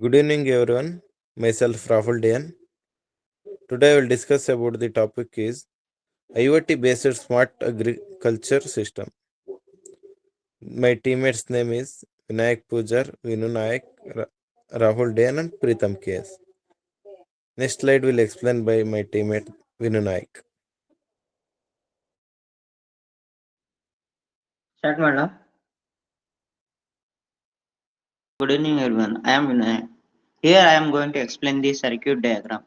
Good evening, everyone. Myself Rahul Dayan. Today I will discuss about the topic is IoT-based smart agriculture system. My teammates' name is Vinayak Pujar, Vinu Nayak, Rahul Dayan, and Pritam KS. Next slide will explain by my teammate Vinu Nayak. Start madam. Good evening everyone. I am Vinay. Here I am going to explain the circuit diagram.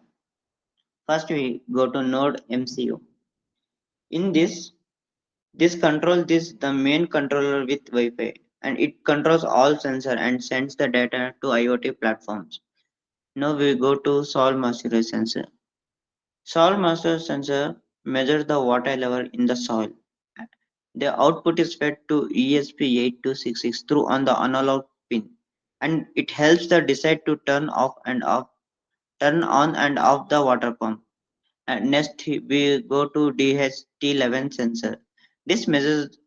First we go to node MCU. In this control this the main controller with Wi-Fi and it controls all sensor and sends the data to IoT platforms. Now we go to Sol master sensor. Sol master sensor measures the water level in the soil. The output is fed to ESP8266 through on the analog pin and it helps the decide to turn on and off the water pump. And next we go to DHT11 sensor. This measures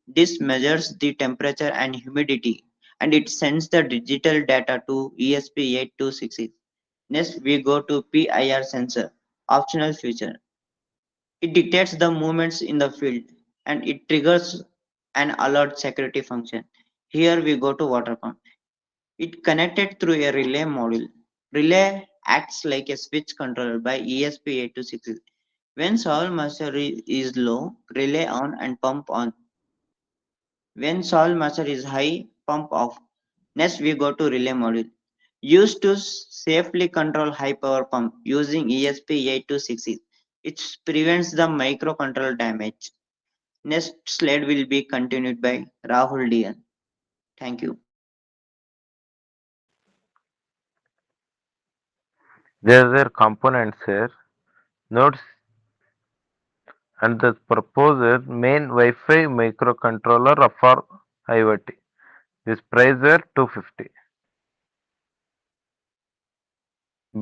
the temperature and humidity and it sends the digital data to ESP8266. Next we go to PIR sensor, optional feature. It detects the movements in the field and it triggers an alert security function. Here we go to water pump. It connected through a relay module. Relay acts like a switch controlled by ESP8266. When soil moisture is low, relay on and pump on. When soil moisture is high, pump off. Next we go to relay module. Used to safely control high power pump using ESP8266. It prevents the microcontroller damage. Next slide will be continued by Rahul Dian. Thank you. There are components here, nodes, and the proposed main Wi-Fi microcontroller for IoT. This price is 250.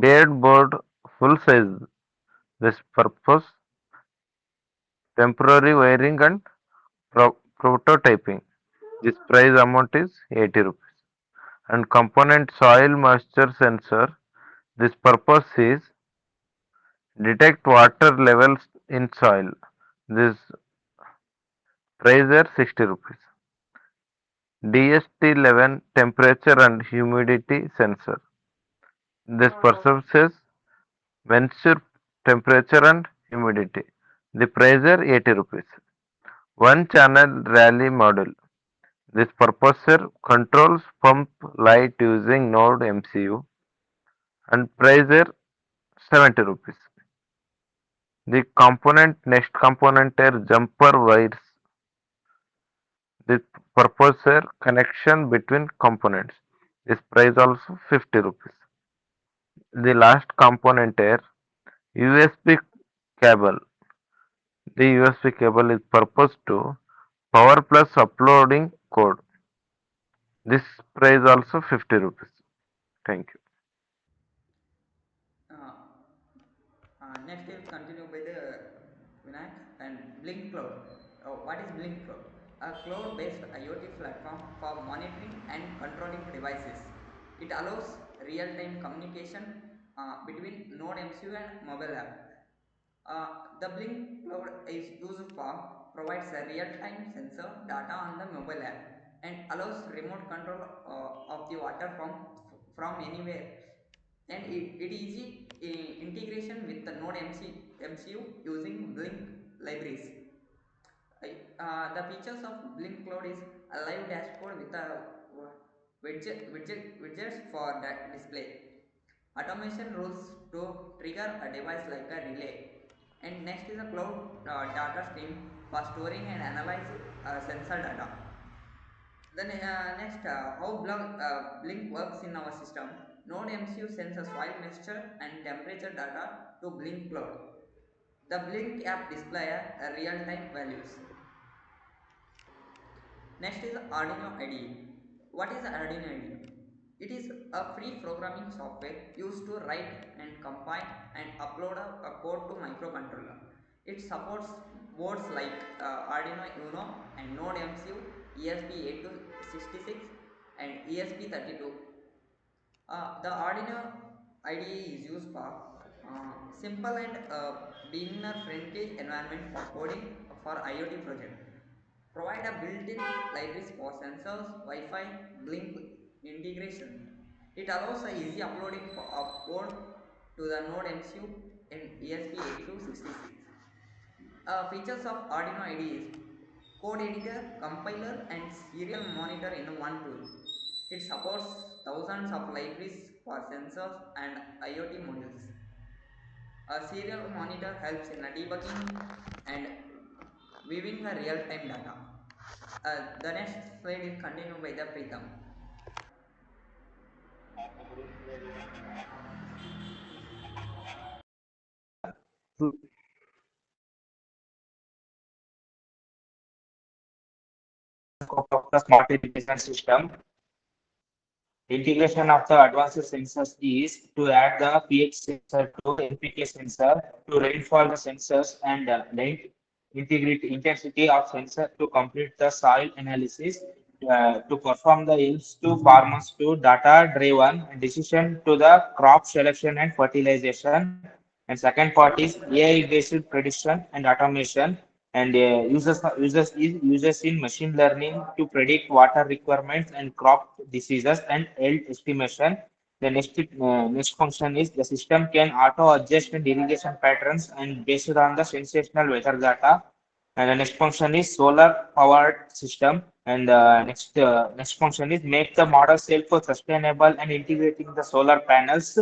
Beard board full size. This purpose temporary wiring and prototyping. This price amount is 80 rupees. And component soil moisture sensor. This purpose is detect water levels in soil. This price is 60 rupees. DST11 temperature and humidity sensor. This purpose is measure temperature and humidity. The price is 80 rupees. One channel rally model. This processor controls pump light using node MCU and price is 70 rupees. The next component are jumper wires. The processor connection between components. This price also 50 rupees. The last component are USB cable. The USB cable is purpose to power plus uploading code. This price also 50 rupees. Thank you. Uh, Next, we'll continue by the Vinayak and Blink Cloud. What is Blink Cloud? A cloud-based IoT platform for monitoring and controlling devices. It allows real-time communication between Node MCU and mobile app. The Blink Cloud is used for provides a real-time sensor data on the mobile app and allows remote control of the water from anywhere and it easy integration with the node MCU using blink libraries. The features of blink cloud is a live dashboard with a widgets for that display, automation rules to trigger a device like a relay, and next is a cloud data stream for storing and analyzing sensor data. Then next, how Blink works in our system. Node MCU sends a soil moisture and temperature data to Blink Cloud. The Blink app display real-time values. Next is Arduino IDE. What is Arduino IDE? It is a free programming software used to write and compile and upload a code to microcontroller. It supports boards like Arduino Uno and Node MCU, ESP8266 and ESP32. The Arduino IDE is used for simple and beginner-friendly environment for coding for IoT project. Provide a built-in libraries for sensors, Wi-Fi, Blink integration. It allows a easy uploading of code to the Node MCU in ESP8266. Features of Arduino IDE is code editor, compiler, and serial monitor in one tool. It supports thousands of libraries for sensors and IoT modules. A serial monitor helps in debugging and viewing the real-time data. The next slide is continued by the Pritham. Scope of the smart irrigation system. Integration of the advanced sensors is to add the pH sensor to NPK sensor to rainfall the sensors and length, integrity, intensity of sensor to complete the soil analysis to perform the yields to farmers to data driven decision to the crop selection and fertilization. And second part is AI based prediction and automation and uses in machine learning to predict water requirements and crop diseases and yield estimation. The next function is the system can auto adjust and irrigation patterns and based on the sensational weather data. And the next function is solar powered system. And next function is make the model self sustainable and integrating the solar panels.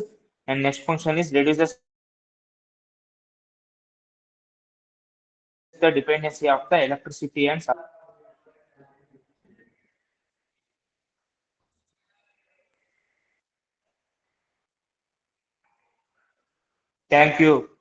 And next function is reduces the dependency of the electricity and supply. Thank you.